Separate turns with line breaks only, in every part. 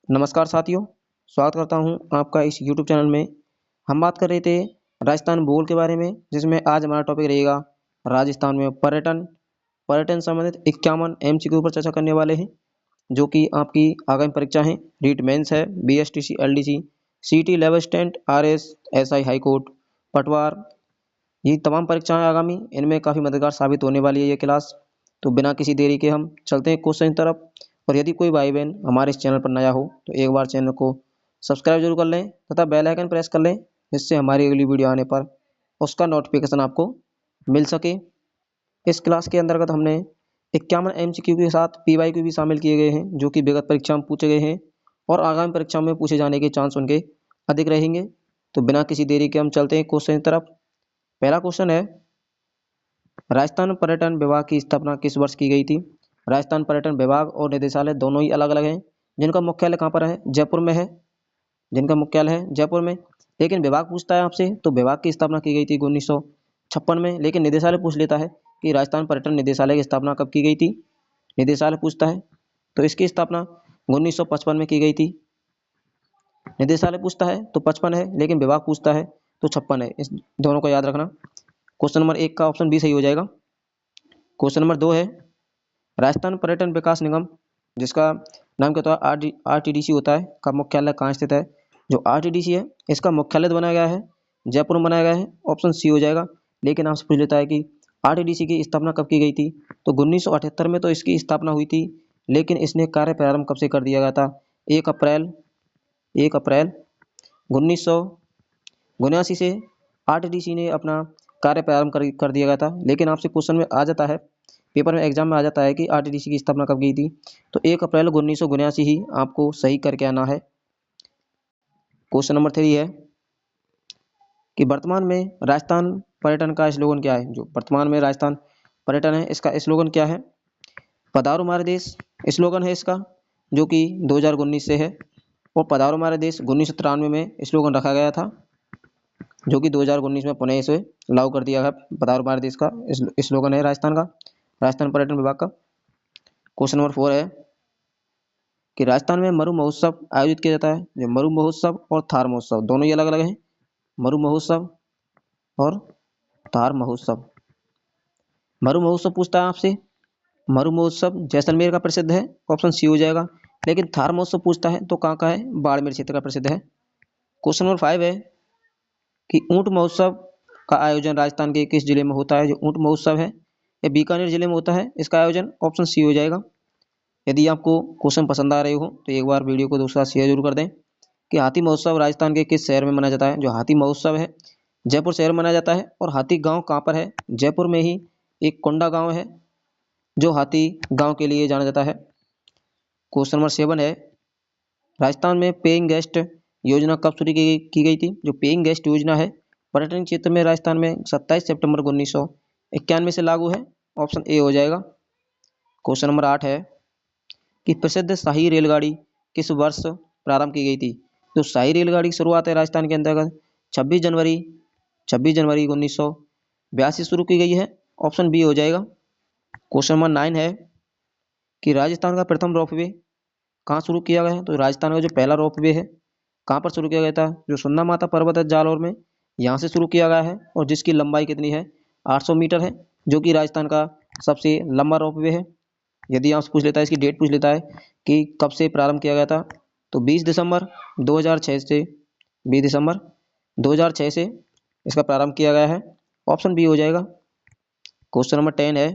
नमस्कार साथियों, स्वागत करता हूं आपका इस YouTube चैनल में। हम बात कर रहे थे राजस्थान भूगोल के बारे में, जिसमें आज हमारा टॉपिक रहेगा राजस्थान में पर्यटन। पर्यटन संबंधित 51 MCQ पर चर्चा करने वाले हैं, जो कि आपकी आगामी परीक्षा है। रीट मेंस है, BSTC, LDC, CT level stand, RS, SI high court, पटवार, ये तमाम परीक्षाएं आगामी, इनमें काफ़ी मददगार साबित होने वाली है ये क्लास। तो बिना किसी देरी के हम चलते हैं क्वेश्चन की तरफ। और यदि कोई भाई बहन हमारे इस चैनल पर नया हो तो एक बार चैनल को सब्सक्राइब जरूर कर लें तथा बेल आइकन प्रेस कर लें, जिससे हमारी अगली वीडियो आने पर उसका नोटिफिकेशन आपको मिल सके। इस क्लास के अंतर्गत हमने 51 MCQ के साथ PYQ भी शामिल किए गए हैं, जो कि विगत परीक्षा में पूछे गए हैं और आगामी परीक्षा में पूछे जाने के चांस उनके अधिक रहेंगे। तो बिना किसी देरी के हम चलते हैं क्वेश्चन की तरफ। पहला क्वेश्चन है, राजस्थान पर्यटन विभाग की स्थापना किस वर्ष की गई थी? राजस्थान पर्यटन विभाग और निदेशालय दोनों ही अलग अलग हैं, जिनका मुख्यालय कहाँ पर है? जयपुर में है। जिनका मुख्यालय है जयपुर में। लेकिन विभाग पूछता है आपसे, तो विभाग की स्थापना की गई थी 1956 में। लेकिन निदेशालय पूछ लेता है कि राजस्थान पर्यटन निदेशालय की स्थापना कब की गई थी? निदेशालय पूछता है तो इसकी स्थापना 1955 में की गई थी। निदेशालय पूछता है तो 55 है, लेकिन विभाग पूछता है तो 56 है। इस दोनों को याद रखना। क्वेश्चन नंबर 1 का ऑप्शन बी सही हो जाएगा। क्वेश्चन नंबर 2 है, राजस्थान पर्यटन विकास निगम, जिसका नाम क्या होता है RTDC होता है, का मुख्यालय कहाँ स्थित है? जो RTDC है, इसका मुख्यालय बनाया गया है जयपुर में बनाया गया है। ऑप्शन सी हो जाएगा। लेकिन आपसे पूछ लेता है कि RTDC की स्थापना कब की गई थी? तो 1978 में तो इसकी स्थापना हुई थी, लेकिन इसने कार्य प्रारंभ कब से कर दिया गया था? 1 अप्रैल 1979 से RTDC ने अपना कार्य प्रारंभ कर दिया गया था। लेकिन आपसे क्वेश्चन में आ जाता है, पेपर में एग्जाम में आ जाता है कि RTDC की स्थापना कब की थी, तो 1 अप्रैल 1979 ही आपको सही करके आना है। क्वेश्चन नंबर 3 है कि वर्तमान में राजस्थान पर्यटन का स्लोगन क्या है? जो वर्तमान में राजस्थान पर्यटन है, इसका स्लोगन क्या है? पधारो हमारे देश स्लोगन है इसका, जो कि 2019 से है। और पधारो हमारे देश 1993 में स्लोगन रखा गया था, जो कि 2019 में पुनः इसे लागू कर दिया है। पधारो हमारे देश का स्लोगन है राजस्थान का, राजस्थान पर्यटन विभाग का। क्वेश्चन नंबर 4 है कि राजस्थान में मरु महोत्सव आयोजित किया जाता है। जो मरु महोत्सव और थार महोत्सव दोनों ही अलग अलग हैं। मरु महोत्सव और थार महोत्सव। मरु महोत्सव पूछता है आपसे, मरु महोत्सव जैसलमेर का प्रसिद्ध है, ऑप्शन सी हो जाएगा। लेकिन थार महोत्सव पूछता है तो कहाँ का है? बाड़मेर क्षेत्र का प्रसिद्ध है। क्वेश्चन नंबर 5 है कि ऊंट महोत्सव का आयोजन राजस्थान के किस जिले में होता है? जो ऊंट महोत्सव है, ये बीकानेर जिले में होता है इसका आयोजन। ऑप्शन सी हो जाएगा। यदि आपको क्वेश्चन पसंद आ रहे हो तो एक बार वीडियो को दूसरा शेयर जरूर कर दें। कि हाथी महोत्सव राजस्थान के किस शहर में मनाया जाता है? जो हाथी महोत्सव है, जयपुर शहर में मनाया जाता है। और हाथी गांव कहाँ पर है? जयपुर में ही एक कोंडा गांव है, जो हाथी गांव के लिए जाना जाता है। क्वेश्चन नंबर 7 है, राजस्थान में पेइंग गेस्ट योजना कब शुरू की गई थी? जो पेइंग गेस्ट योजना है पर्यटन क्षेत्र में राजस्थान में 27 सितंबर 1991 से लागू है। ऑप्शन ए हो जाएगा। क्वेश्चन नंबर 8 है कि प्रसिद्ध शाही रेलगाड़ी किस वर्ष प्रारंभ की गई थी? जो शाही रेलगाड़ी की शुरुआत है राजस्थान के अंतर्गत 26 जनवरी 1982 शुरू की गई है। ऑप्शन बी हो जाएगा। क्वेश्चन नंबर 9 है कि राजस्थान का प्रथम रोपवे कहाँ शुरू किया गया है? तो राजस्थान का जो पहला रोपवे है, कहाँ पर शुरू किया गया था? जो सुंदा माता पर्वत है जालौर में, यहाँ से शुरू किया गया है। और जिसकी लंबाई कितनी है? 800 मीटर है, जो कि राजस्थान का सबसे लंबा रोपवे है। यदि आपसे पूछ लेता है, इसकी डेट पूछ लेता है कि कब से प्रारंभ किया गया था, तो 20 दिसंबर 2006 से 20 दिसंबर 2006 से इसका प्रारंभ किया गया है। ऑप्शन बी हो जाएगा। क्वेश्चन नंबर 10 है,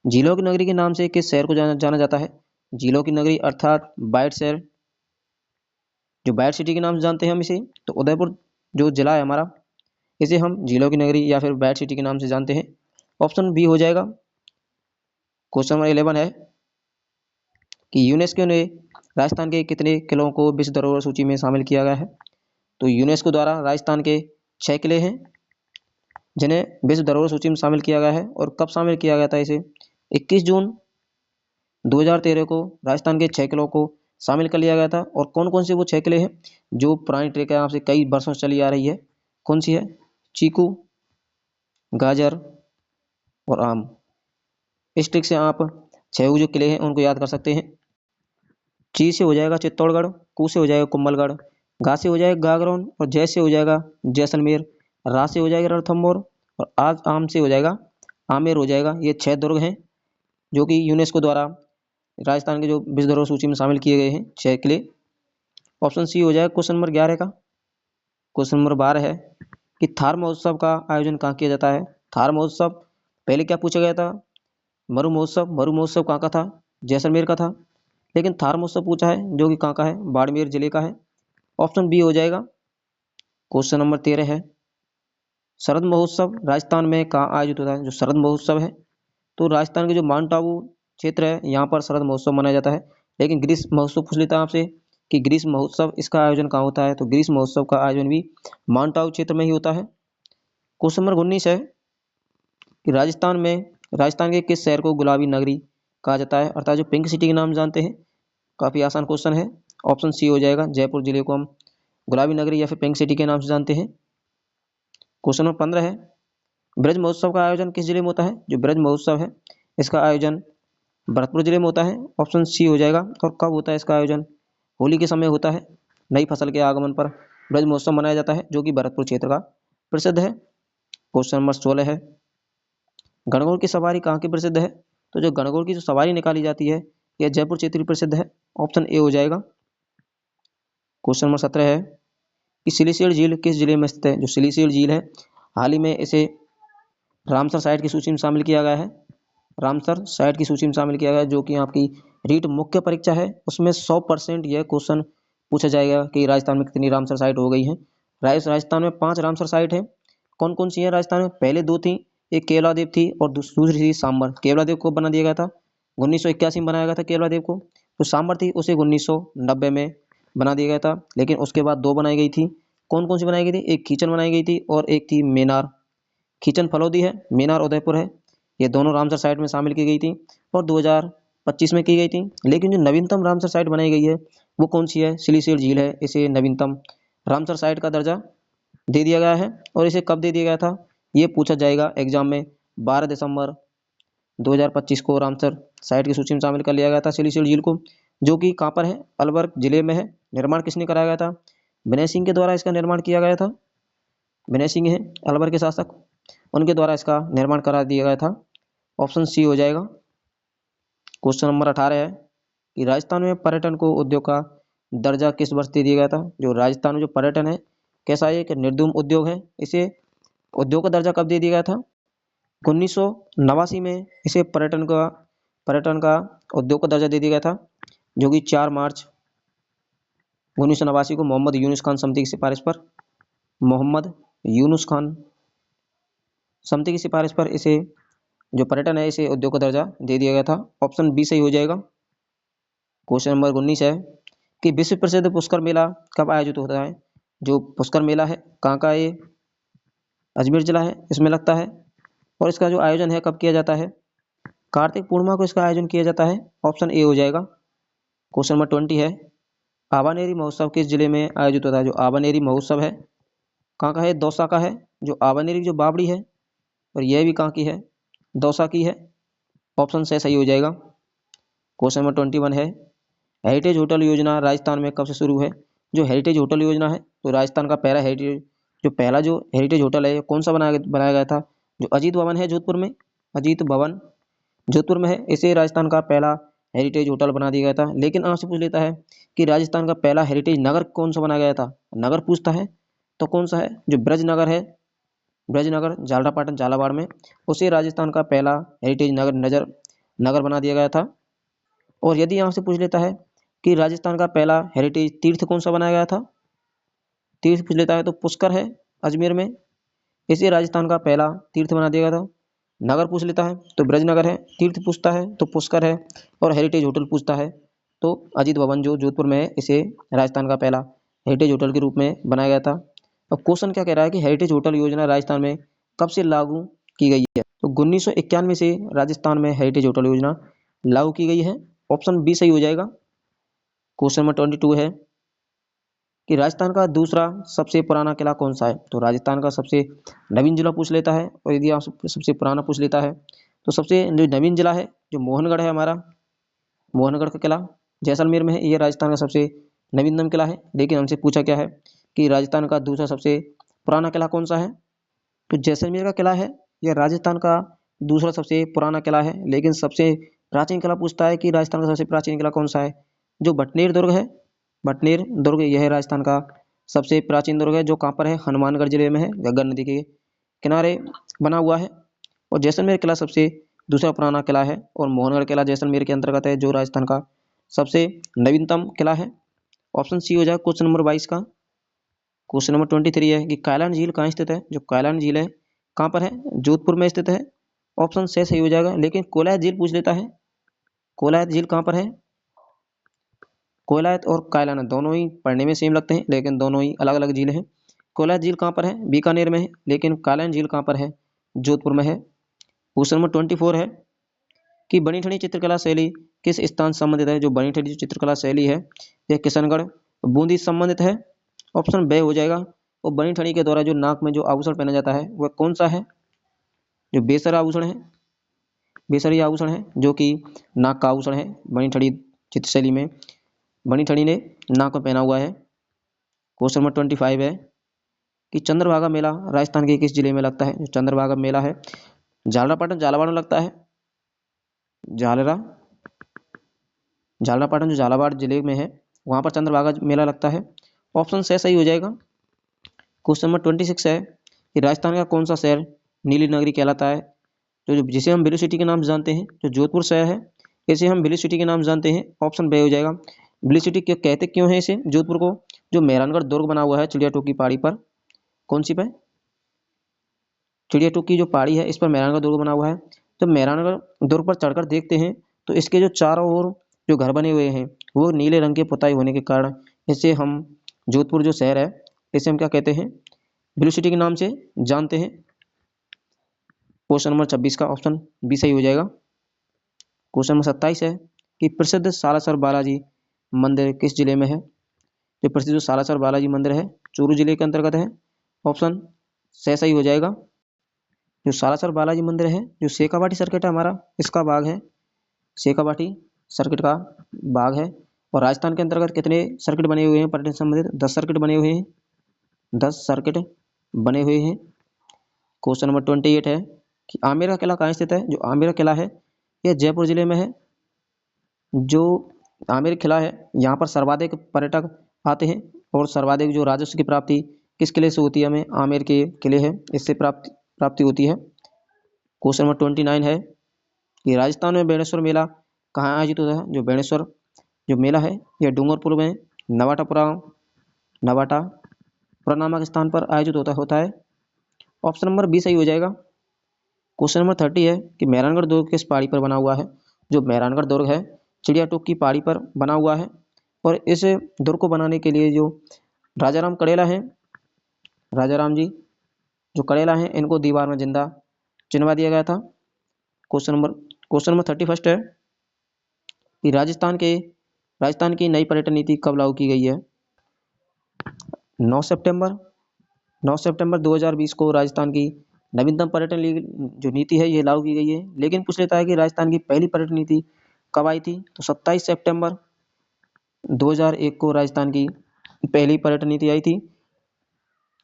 झीलों की नगरी के नाम से किस शहर को जाना जाता है? झीलों की नगरी अर्थात बाइट शहर, जो बाइट सिटी के नाम से जानते हैं हम इसे, तो उदयपुर जो जिला है हमारा, इसे हम झीलों की नगरी या फिर बाइट सिटी के नाम से जानते हैं। ऑप्शन बी हो जाएगा। क्वेश्चन नंबर 11 है कि यूनेस्को ने राजस्थान के कितने किलों को विश्व धरोहर सूची में शामिल किया गया है? तो यूनेस्को द्वारा राजस्थान के 6 किले हैं, जिन्हें विश्व धरोहर सूची में शामिल किया गया है। और कब शामिल किया गया था इसे? 21 जून 2013 को राजस्थान के 6 किलों को शामिल कर लिया गया था। और कौन कौन से वो 6 किले हैं जो पुरानी ट्रिक है आपसे कई वर्षों से चली आ रही है? कौन सी है? चीकू, गाजर और आम। इस ट्रिक से आप 6 जो किले हैं उनको याद कर सकते हैं। ची से हो जाएगा चित्तौड़गढ़, कू से हो जाएगा कुंभलगढ़, गा से हो जाएगा गागरोन और जय से हो जाएगा जैसलमेर, रा से हो जाएगा रणथंभौर और आज आम से हो जाएगा आमेर हो जाएगा। ये 6 दुर्ग हैं जो कि यूनेस्को द्वारा राजस्थान के जो विश्व धरोहर सूची में शामिल किए गए हैं 6 किले। ऑप्शन सी हो जाएगा क्वेश्चन नंबर 11 का। क्वेश्चन नंबर 12 है कि थार महोत्सव का आयोजन कहाँ किया जाता है। थार महोत्सव पहले क्या पूछा गया था, मरु महोत्सव। मरु महोत्सव कहाँ का था, जैसलमेर का था, लेकिन थार महोत्सव पूछा है जो कि कहाँ का है, बाड़मेर जिले का है। ऑप्शन बी हो जाएगा। क्वेश्चन नंबर 13 है शरद महोत्सव राजस्थान में कहाँ आयोजित होता है। जो शरद महोत्सव है तो राजस्थान के जो माउंट आबू क्षेत्र है यहाँ पर शरद महोत्सव मनाया जाता है। लेकिन ग्रीष्म महोत्सव पूछ लेता है आपसे कि ग्रीष्म महोत्सव इसका आयोजन कहाँ होता है, तो ग्रीष्म महोत्सव का आयोजन भी माउंट आबू क्षेत्र में ही होता है। क्वेश्चन नंबर 19 है कि राजस्थान के किस शहर को गुलाबी नगरी कहा जाता है, अर्थात जो पिंक सिटी के नाम जानते हैं। काफी आसान क्वेश्चन है। ऑप्शन सी हो जाएगा, जयपुर जिले को हम गुलाबी नगरी या फिर पिंक सिटी के नाम से जानते हैं। क्वेश्चन नंबर 15 है ब्रज महोत्सव का आयोजन किस जिले में होता है। जो ब्रज महोत्सव है इसका आयोजन भरतपुर जिले में होता है। ऑप्शन सी हो जाएगा। और कब होता है इसका आयोजन, होली के समय होता है। नई फसल के आगमन पर ब्रज महोत्सव मनाया जाता है जो कि भरतपुर क्षेत्र का प्रसिद्ध है। क्वेश्चन नंबर 16 है गणगौर की सवारी कहाँ की प्रसिद्ध है। तो जो गणगौर की जो सवारी निकाली जाती है यह जयपुर क्षेत्र की प्रसिद्ध है। ऑप्शन ए हो जाएगा। क्वेश्चन नंबर 17 है कि सिलिसियल झील किस जिले में स्थित है। जो सिलिसियल झील है हाल ही में इसे रामसर साइट की सूची में शामिल किया गया है। रामसर साइट की सूची में शामिल किया गया है जो कि आपकी रीट मुख्य परीक्षा है उसमें 100% यह क्वेश्चन पूछा जाएगा कि राजस्थान में कितनी रामसर साइट हो गई है। राजस्थान में 5 रामसर साइट है। कौन कौन सी है राजस्थान में, पहले 2 थी, एक केवलादेव थी और दूसरी थी सांबर। केवलादेव को बना दिया गया था 1981 में बनाया गया था केवलादेव को। तो सांबर थी उसे 1990 में बना दिया गया था। लेकिन उसके बाद 2 बनाई गई थी। कौन कौन सी बनाई गई थी, एक खींचन बनाई गई थी और एक थी मेनार। खींचन फलौदी है, मेनार उदयपुर है। ये दोनों रामसर साइट में शामिल की गई थी और 2025 में की गई थी। लेकिन जो नवीनतम रामसर साइट बनाई गई है वो कौन सी है, सिलिसियल झील है। इसे नवीनतम रामसर साइट का दर्जा दे दिया गया है। और इसे कब दे दिया गया था ये पूछा जाएगा एग्जाम में। 12 दिसंबर 2025 को रामसर साइट की सूची में शामिल कर लिया गया था सिलिसियल झील को, जो कि कहाँ पर है, अलवर जिले में है। निर्माण किसने कराया गया था, विनय सिंह के द्वारा इसका निर्माण किया गया था। विनय सिंह है अलवर के शासक, उनके द्वारा इसका निर्माण करा दिया गया था। ऑप्शन सी हो जाएगा। क्वेश्चन नंबर 18 है कि राजस्थान में पर्यटन को उद्योग का दर्जा किस वर्ष दे दिया गया था। जो राजस्थान में जो पर्यटन है कैसा है, एक निर्धूम उद्योग है। इसे उद्योग का दर्जा कब दे दिया गया था, 1989 में इसे पर्यटन का उद्योग का दर्जा दे दिया गया था, जो कि 4 मार्च 1989 को मोहम्मद यूनुस खान समिति की सिफारिश पर इसे जो पर्यटन है इसे उद्योग का दर्जा दे दिया गया था। ऑप्शन बी सही हो जाएगा। क्वेश्चन नंबर 19 है कि विश्व प्रसिद्ध पुष्कर मेला कब आयोजित होता है। जो पुष्कर मेला है कहाँ का, ये अजमेर जिला है इसमें लगता है। और इसका जो आयोजन है कब किया जाता है, कार्तिक पूर्णिमा को इसका आयोजन किया जाता है। ऑप्शन ए हो जाएगा। क्वेश्चन नंबर 20 है आबानेरी महोत्सव किस जिले में आयोजित होता है। जो आबानेरी महोत्सव है कहाँ का है, दौसा का है। जो आबानेरी जो बावड़ी है और यह भी कहाँ की है, दौसा की है। ऑप्शन से सही हो जाएगा। क्वेश्चन नंबर 21 है हेरिटेज होटल योजना राजस्थान में कब से शुरू है। जो हेरिटेज होटल योजना है तो राजस्थान का पहला जो हेरिटेज होटल है कौन सा बनाया गया था। जो अजीत भवन है जोधपुर में, अजीत भवन जोधपुर में है, इसे राजस्थान का पहला हेरिटेज होटल बना दिया गया था। लेकिन आपसे पूछ लेता है कि राजस्थान का पहला हेरिटेज नगर कौन सा बनाया गया था, नगर पूछता है तो कौन सा है, जो ब्रजनगर है, ब्रजनगर झालरापाटन झालावाड़ में, उसे राजस्थान का पहला हेरिटेज नगर बना दिया गया था। और यदि यहाँ से पूछ लेता है कि राजस्थान का पहला हेरिटेज तीर्थ कौन सा बनाया गया था, तीर्थ पूछ लेता है तो पुष्कर है अजमेर में, इसे राजस्थान का पहला तीर्थ बना दिया गया था। नगर पूछ लेता है तो ब्रजनगर है, तीर्थ पूछता है तो पुष्कर है, और हेरिटेज होटल पूछता है तो अजीत भवन जो जोधपुर में है इसे राजस्थान का पहला हेरिटेज होटल के रूप में बनाया गया था। अब क्वेश्चन क्या कह रहा है कि हेरिटेज होटल योजना राजस्थान में कब से लागू की गई है। तो 1991 से राजस्थान में हेरिटेज होटल योजना लागू की गई है। ऑप्शन बी सही हो जाएगा। क्वेश्चन नंबर 22 है कि राजस्थान का दूसरा सबसे पुराना किला कौन सा है। तो राजस्थान का सबसे नवीन जिला पूछ लेता है, और यदि आप सबसे पुराना पूछ लेता है तो सबसे जो नवीन जिला है जो मोहनगढ़ है हमारा, मोहनगढ़ का किला जैसलमेर में है। ये राजस्थान का सबसे नवीनतम किला है। लेकिन हमसे पूछा क्या है कि राजस्थान का दूसरा सबसे पुराना किला कौन सा है, तो जैसलमेर का किला है। यह राजस्थान का दूसरा सबसे पुराना किला है। लेकिन सबसे प्राचीन किला पूछता है कि राजस्थान का सबसे प्राचीन किला कौन सा है, जो भटनेर दुर्ग है। भटनेर दुर्ग यह राजस्थान का सबसे प्राचीन दुर्ग है, जो कहाँ पर है, हनुमानगढ़ जिले में है, घग्गर नदी के किनारे बना हुआ है। और जैसलमेर किला सबसे दूसरा पुराना किला है। और मोहनगढ़ किला जैसलमेर के अंतर्गत है, जो राजस्थान का सबसे नवीनतम किला है। ऑप्शन सी हो जाए क्वेश्चन नंबर 22 का। क्वेश्चन नंबर 23 है कि कायलान झील कहाँ स्थित है। जो कायलान झील है कहाँ पर है, जोधपुर में स्थित है। ऑप्शन से सही हो जाएगा। लेकिन कोलायत झील पूछ लेता है। कोलायत झील कहाँ पर है। कोलायत और कायलान दोनों ही पढ़ने में सेम लगते हैं, लेकिन दोनों ही अलग अलग झील हैं। कोलायत झील कहाँ पर है, बीकानेर में है। लेकिन कायलान झील कहाँ पर है, जोधपुर में है। क्वेश्चन नंबर 24 है कि बनीठनी चित्रकला शैली किस स्थान से संबंधित है। जो बनीठनी चित्रकला शैली है यह किशनगढ़ बूंदी से संबंधित है। ऑप्शन बे हो जाएगा। और बनीठनी के द्वारा जो नाक में जो आभूषण पहना जाता है वह कौन सा है, जो बेसर आभूषण है, बेसरी आभूषण है, जो कि नाक का आभूषण है। बनीठनी चित्रशैली में बनीठनी ने नाक में पहना हुआ है। क्वेश्चन नंबर 25 है कि चंद्रभागा मेला राजस्थान के किस जिले में लगता है। जो चंद्रभागा मेला है झालरापाटन झालावाड़ में लगता है। झालरा झालरापाटन जो झालावाड़ जिले में है वहाँ पर चंद्रभागा मेला लगता है। ऑप्शन से सही हो जाएगा। क्वेश्चन नंबर 26 है कि राजस्थान का कौन सा शहर नीली नगरी कहलाता है। तो जिसे हम ब्लू सिटी के नाम से जानते हैं, जो जोधपुर शहर है इसे हम ब्लू सिटी के नाम से जानते हैं। ऑप्शन बे हो जाएगा। ब्लू सिटी क्यों कहते क्यों है इसे जोधपुर को, जो मेहरानगढ़ दुर्ग बना हुआ है चिड़िया टोक की पहाड़ी पर। कौन सी पे, चिड़िया टोक की जो पहाड़ी है इस पर मेहरानगढ़ दुर्ग बना हुआ है। जब मेहरानगढ़ दुर्ग पर चढ़कर देखते हैं तो इसके जो चारों ओर जो घर बने हुए हैं वो नीले रंग के पुताई होने के कारण इसे हम जोधपुर जो शहर है इसे हम क्या कहते हैं, ब्लू सिटी के नाम से जानते हैं। क्वेश्चन नंबर 26 का ऑप्शन बी सही हो जाएगा। क्वेश्चन नंबर 27 है कि प्रसिद्ध सालासर बालाजी मंदिर किस जिले में है। जो प्रसिद्ध सालासर बालाजी मंदिर है चूरू जिले के अंतर्गत है। ऑप्शन से सही हो जाएगा। जो सालासर बालाजी मंदिर है जो शेखावाटी सर्किट है हमारा इसका भाग है, शेखावाटी सर्किट का भाग है। और राजस्थान के अंतर्गत कितने सर्किट बने हुए हैं पर्यटन संबंधित, 10 सर्किट बने हुए हैं, 10 सर्किट बने हुए हैं। क्वेश्चन नंबर 28 है कि आमेर का किला कहाँ स्थित है। जो आमेर का किला है यह जयपुर जिले में है। जो आमेर किला है यहाँ पर सर्वाधिक पर्यटक आते हैं और सर्वाधिक जो राजस्व की प्राप्ति किस किले से होती है, हमें आमेर के किले है इससे प्राप्ति होती है। क्वेश्चन नंबर 29 है कि राजस्थान में बेणेश्वर मेला कहाँ आयोजित होता है। जो बेणेश्वर जो मेला है यह डूंगरपुर में नवाटापुरा नामक स्थान पर आयोजित होता है। ऑप्शन नंबर बी सही हो जाएगा। क्वेश्चन नंबर 30 है कि मेहरानगढ़ दुर्ग किस पहाड़ी पर बना हुआ है। जो मेहरानगढ़ दुर्ग है चिड़िया टोक की पहाड़ी पर बना हुआ है। और इस दुर्ग को बनाने के लिए जो राजाराम कड़ेला हैं, राजाराम जी जो कड़ेला हैं इनको दीवार में जिंदा चिनवा दिया गया था। क्वेश्चन नंबर 31 है कि राजस्थान की नई पर्यटन नीति कब लागू की गई है। 9 सितंबर 9 सितंबर 2020 को राजस्थान की नवीनतम पर्यटन जो नीति है ये लागू की गई है। लेकिन पूछ लेता है कि राजस्थान की पहली पर्यटन नीति कब आई थी, तो 27 सितंबर 2001 को राजस्थान की पहली पर्यटन नीति आई थी।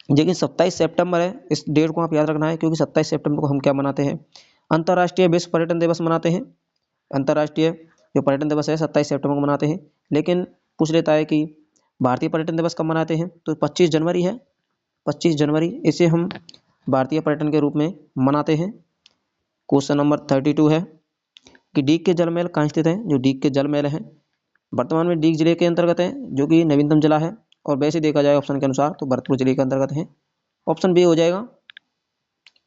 लेकिन 27 सितंबर है, इस डेट को आप याद रखना है क्योंकि 27 सितंबर को हम क्या मनाते हैं, अंतर्राष्ट्रीय विश्व पर्यटन दिवस मनाते हैं। अंतर्राष्ट्रीय जो पर्यटन दिवस है 27 सितंबर को मनाते हैं। लेकिन पूछ लेता है कि भारतीय पर्यटन दिवस कब मनाते हैं, तो 25 जनवरी है, 25 जनवरी इसे हम भारतीय पर्यटन के रूप में मनाते हैं। क्वेश्चन नंबर 32 है कि डीग के जल महल कहाँ स्थित है। जो डीग के जल महल है वर्तमान में डीग जिले के अंतर्गत है, जो कि नवीनतम जिला है। और वैसे देखा जाए ऑप्शन के अनुसार तो भरतपुर जिले के अंतर्गत है। ऑप्शन बी हो जाएगा।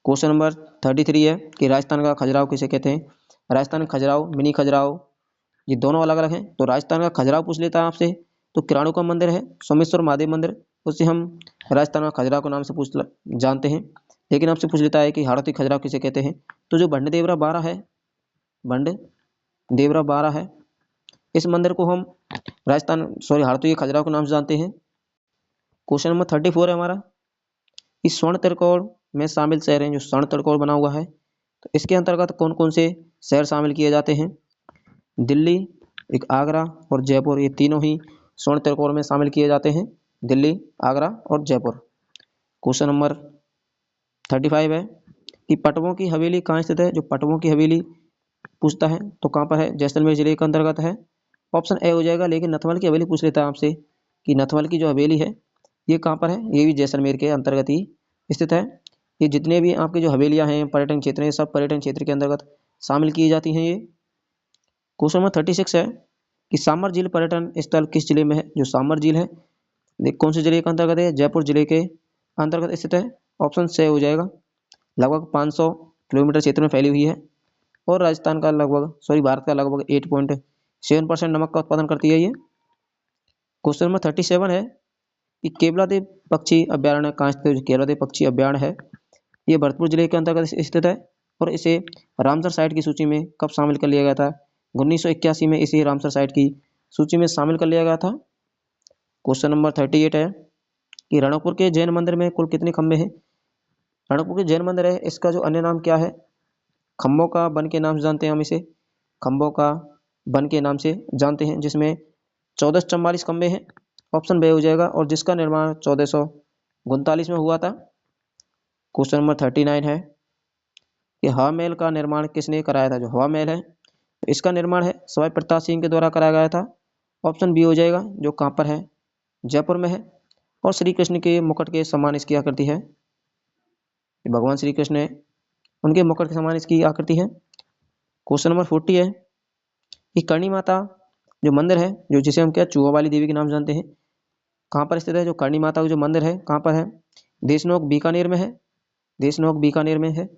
क्वेश्चन नंबर 33 है कि राजस्थान का खजुराहो किसे कहते हैं। राजस्थान का खजुराहो, मिनी खजुराहो, ये दोनों अलग अलग हैं। तो राजस्थान का खजुराहो पूछ लेता है आपसे तो किराणु का मंदिर है, सोमेश्वर महादेव मंदिर, उससे हम राजस्थान का खजुराहो के नाम से जानते हैं। लेकिन आपसे पूछ लेता है कि हाड़ौती खजुराहो किसे कहते हैं, तो जो भंड देवरा 12 है, भंड देवरा 12 है, इस मंदिर को हम हाड़ौती खजुराहो के नाम से जानते हैं। क्वेश्चन नंबर 34 है हमारा, इस स्वर्ण त्रिकोण में शामिल शहर हैं। जो स्वर्ण त्रिकोण बना हुआ है तो इसके अंतर्गत कौन कौन से शहर शामिल किए जाते हैं। दिल्ली, एक आगरा और जयपुर, ये तीनों ही स्वर्ण त्रिकोण में शामिल किए जाते हैं, दिल्ली, आगरा और जयपुर। क्वेश्चन नंबर 35 है कि पटवों की हवेली कहाँ स्थित है। जो पटवों की हवेली पूछता है तो कहाँ पर है, जैसलमेर जिले के अंतर्गत है, ऑप्शन ए हो जाएगा। लेकिन नथमल की हवेली पूछ लेता है आपसे कि नथमल की जो हवेली है ये कहाँ पर है, ये भी जैसलमेर के अंतर्गत ही स्थित है। ये जितने भी आपकी जो हवेलियाँ हैं, पर्यटन क्षेत्र हैं, सब पर्यटन क्षेत्र के अंतर्गत शामिल की जाती हैं ये। क्वेश्चन नंबर 36 है कि सामर झील पर्यटन स्थल किस जिले में है। जो सामर झील है देख कौन से जिले के अंतर्गत है, जयपुर जिले के अंतर्गत स्थित है, ऑप्शन से हो जाएगा। लगभग 500 किलोमीटर क्षेत्र में फैली हुई है और राजस्थान का भारत का लगभग 8.7% नमक का उत्पादन करती है ये। क्वेश्चन नंबर 37 है कि केवलादेव पक्षी अभ्यारण्य कहाँ स्थित है। जो केवलादेव पक्षी अभ्यारण्य है ये भरतपुर जिले के अंतर्गत स्थित है और इसे रामसर साइट की सूची में कब शामिल कर लिया गया था, 1981 में इसे रामसर साइट की सूची में शामिल कर लिया गया था। क्वेश्चन नंबर 38 है कि रणकपुर के जैन मंदिर में कुल कितने खंबे हैं। रणकपुर के जैन मंदिर है इसका जो अन्य नाम क्या है, खम्भों का वन के नाम से जानते हैं हम इसे, खम्भों का वन के नाम से जानते हैं, जिसमें 1444 खंबे हैं, ऑप्शन बे हो जाएगा, और जिसका निर्माण 1439 में हुआ था। क्वेश्चन नंबर 39 है कि हवा महल का निर्माण किसने कराया था। जो हवा महल है इसका निर्माण है सवाई प्रताप सिंह के द्वारा कराया गया था, ऑप्शन बी हो जाएगा, जो कहाँ पर है, जयपुर में है। और श्री कृष्ण के मुकुट के समान इसकी आकृति है, भगवान श्री कृष्ण है उनके मुकुट के समान इसकी आकृति है। क्वेश्चन नंबर 40 है कि करणी माता जो मंदिर है, जो जिसे हम क्या चूहा वाली देवी के नाम जानते हैं, कहाँ पर स्थित है। जो करणी माता का जो मंदिर है कहाँ पर है, देशनोक बीकानेर में है, देशनोक बीकानेर में है।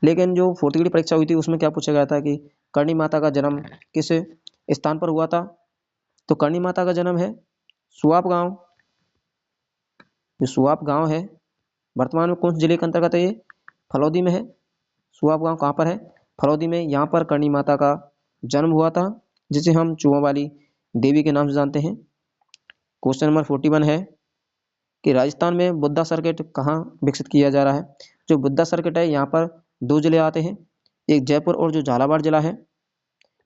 लेकिन जो 4th ग्रेड परीक्षा हुई थी उसमें क्या पूछा गया था कि करणी माता का जन्म किस स्थान पर हुआ था, तो करणी माता का जन्म है सुआप गांव, जो सुआप गांव है वर्तमान में कौन से जिले के अंतर्गत है, ये फलौदी में है। सुआप गांव कहाँ पर है, फलौदी में। यहाँ पर करणी माता का जन्म हुआ था, जिसे हम चूहों वाली देवी के नाम से जानते हैं। क्वेश्चन नंबर 41 है कि राजस्थान में बुद्धा सर्किट कहाँ विकसित किया जा रहा है। जो बुद्धा सर्किट है यहाँ पर 2 जिले आते हैं, एक जयपुर और जो झालावाड़ जिला है,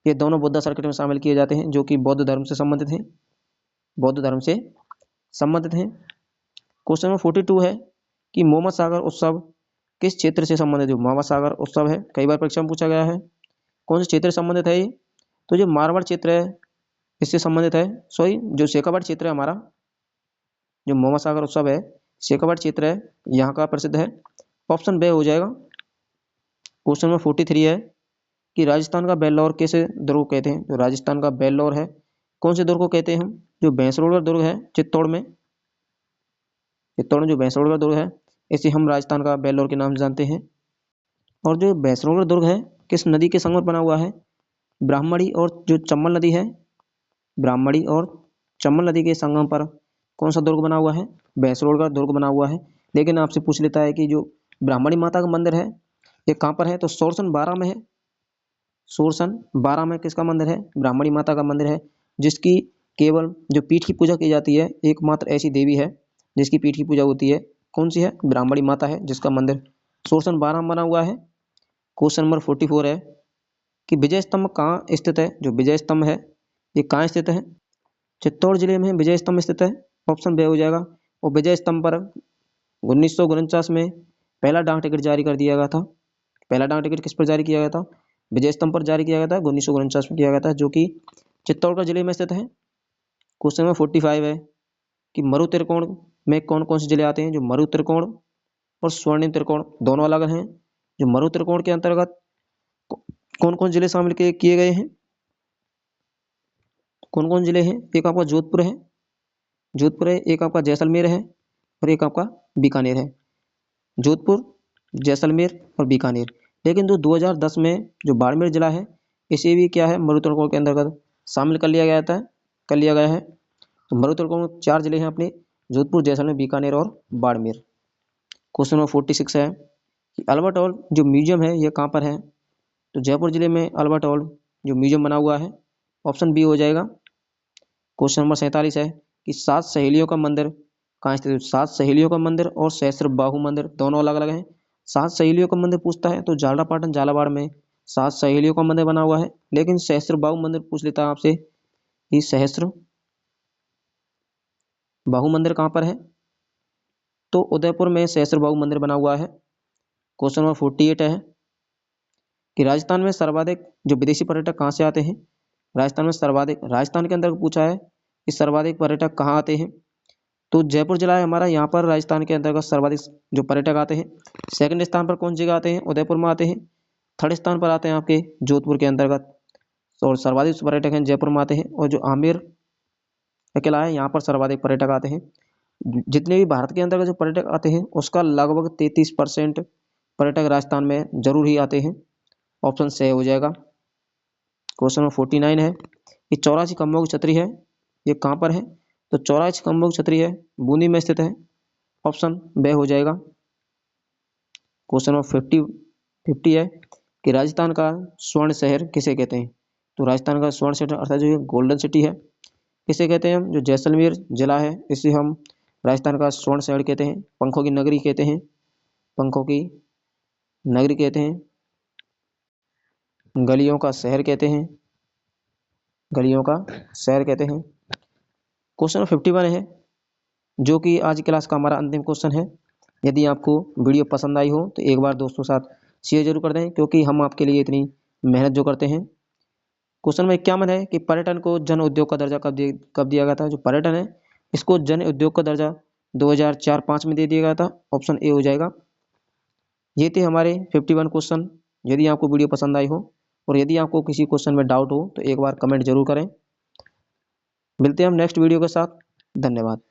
ये दोनों बुद्धा सर्किट में शामिल किए जाते हैं, जो कि बौद्ध धर्म से संबंधित हैं, बौद्ध धर्म से संबंधित हैं। क्वेश्चन नंबर 42 है कि मोहम्मद सागर उत्सव किस क्षेत्र से संबंधित है। जो मोहम्मद सागर उत्सव है कई बार परीक्षा में पूछा गया है, कौन से क्षेत्र से संबंधित है ये, तो जो मारवाड़ क्षेत्र है इससे संबंधित है। जो शेखावाड़ क्षेत्र है हमारा, जो मोहम्मद सागर उत्सव है शेखावाड़ क्षेत्र है, यहाँ का प्रसिद्ध है, ऑप्शन बे हो जाएगा। क्वेश्चन नंबर 43 है कि राजस्थान का बेल्लौर किसे दुर्ग कहते हैं। जो राजस्थान का बेल्लौर है कौन से दुर्ग को कहते हैं हम, जो भैंसरोड़गढ़ दुर्ग है चित्तौड़ में, चित्तौड़ में जो भैंसरोड़गढ़ दुर्ग है इसे हम राजस्थान का बेल्लौर के नाम से जानते हैं। और जो भैंसरोड़गढ़ दुर्ग है किस नदी के संगम पर बना हुआ है, ब्राह्मणी और जो चम्बल नदी है, ब्राह्मणी और चम्बल नदी के संगम पर कौन सा दुर्ग बना हुआ है, भैंसरोड़गढ़ दुर्ग बना हुआ है। लेकिन आपसे पूछ लेता है कि जो ब्राह्मणी माता का मंदिर है ये कहाँ पर है, तो सोरसन 12 में है। सोरसन 12 में किसका मंदिर है, ब्राह्मणी माता का मंदिर है, जिसकी केवल जो पीठ की पूजा की जाती है, एकमात्र ऐसी देवी है जिसकी पीठ की पूजा होती है, कौन सी है, ब्राह्मणी माता है, जिसका मंदिर सोरसन 12 में बना हुआ है। क्वेश्चन नंबर 44 है कि विजय स्तंभ कहाँ स्थित है। जो विजय स्तंभ है ये कहाँ स्थित है, चित्तौड़ जिले में विजय स्तंभ स्थित है, ऑप्शन बे हो जाएगा। और विजय स्तंभ पर 1949 में पहला डाक टिकट जारी कर दिया गया था। पहला डाक टिकट किस पर जारी किया गया था, विजय स्तंभ पर जारी किया गया था, 1949 में किया गया था, जो कि चित्तौड़गढ़ जिले में स्थित है। क्वेश्चन नंबर 45 है कि मरु त्रिकोण में कौन कौन से जिले आते हैं। जो मरु त्रिकोण और स्वर्णिम त्रिकोण दोनों अलग हैं। जो मरु त्रिकोण के अंतर्गत कौन कौन जिले शामिल किए गए हैं, कौन कौन जिले हैं, एक आपका जोधपुर है, जोधपुर है, एक आपका जैसलमेर है और एक आपका बीकानेर है। जोधपुर, जैसलमेर और बीकानेर। लेकिन जो 2010 में जो बाड़मेर जिला है इसे भी क्या है मरु त्रिकोण के अंतर्गत शामिल कर लिया गया है। तो मरु त्रिकोण 4 जिले हैं अपने, जोधपुर, जैसलमेर, बीकानेर और बाड़मेर। क्वेश्चन नंबर 46 है कि अल्बर्ट हॉल जो म्यूजियम है ये कहाँ पर है, तो जयपुर जिले में अल्बर्ट हॉल जो म्यूजियम बना हुआ है, ऑप्शन बी हो जाएगा। क्वेश्चन नंबर 47 है कि 7 सहेलियों का मंदिर कहाँ स्थित है। 7 सहेलियों का मंदिर और सहस्त्र बाहु मंदिर दोनों अलग अलग हैं। 7 सहेलियों का मंदिर पूछता है तो झालरापाटन झालावाड़ में 7 सहेलियों का मंदिर बना हुआ है, लेकिन सहस्त्र बाहु मंदिर पूछ लेता है आपसे कि सहस्त्र बाहु मंदिर कहाँ पर है? तो उदयपुर में सहस्त्र बाहु मंदिर बना हुआ है। क्वेश्चन नंबर 48 है कि राजस्थान में सर्वाधिक जो विदेशी पर्यटक कहाँ से आते हैं? राजस्थान में सर्वाधिक, राजस्थान के अंदर पूछा है कि सर्वाधिक पर्यटक कहाँ आते हैं? तो जयपुर जिला है हमारा, यहाँ पर राजस्थान के अंतर्गत सर्वाधिक जो पर्यटक आते हैं। सेकंड स्थान पर कौन सी जगह आते हैं? उदयपुर में आते हैं। थर्ड स्थान पर आते हैं आपके जोधपुर के अंतर्गत, और सर्वाधिक पर्यटक हैं जयपुर में आते हैं। और जो आमेर का किला है, यहाँ पर सर्वाधिक पर्यटक आते हैं। जितने भी भारत के अंतर्गत जो पर्यटक आते हैं उसका लगभग 33% पर्यटक राजस्थान में जरूर ही आते हैं। ऑप्शन सही हो जाएगा। क्वेश्चन नंबर 49 है कि 84 खम्भों की छतरी है, ये कहाँ पर है? तो 84 खम्भों की छतरी है बूंदी में स्थित है। ऑप्शन बे हो जाएगा। क्वेश्चन नंबर 50 है कि राजस्थान का स्वर्ण शहर किसे कहते हैं? तो राजस्थान का स्वर्ण शहर अर्थात जो गोल्डन सिटी है किसे कहते हैं हम? जो जैसलमेर जिला है इसे हम राजस्थान का स्वर्ण शहर कहते हैं। पंखों की नगरी कहते हैं, पंखों की नगरी कहते हैं, गलियों का शहर कहते हैं, गलियों का शहर कहते हैं। क्वेश्चन नंबर 51 है जो कि आज क्लास का हमारा अंतिम क्वेश्चन है। यदि आपको वीडियो पसंद आई हो तो एक बार दोस्तों साथ शेयर जरूर कर दें, क्योंकि हम आपके लिए इतनी मेहनत जो करते हैं। क्वेश्चन में 51 है कि पर्यटन को जन उद्योग का दर्जा कब दिया गया था? जो पर्यटन है इसको जन उद्योग का दर्जा 2004-05 में दे दिया गया था। ऑप्शन ए हो जाएगा। ये थे हमारे 51 क्वेश्चन। यदि आपको वीडियो पसंद आई हो और यदि आपको किसी क्वेश्चन में डाउट हो तो एक बार कमेंट जरूर करें। मिलते हैं हम नेक्स्ट वीडियो के साथ। धन्यवाद।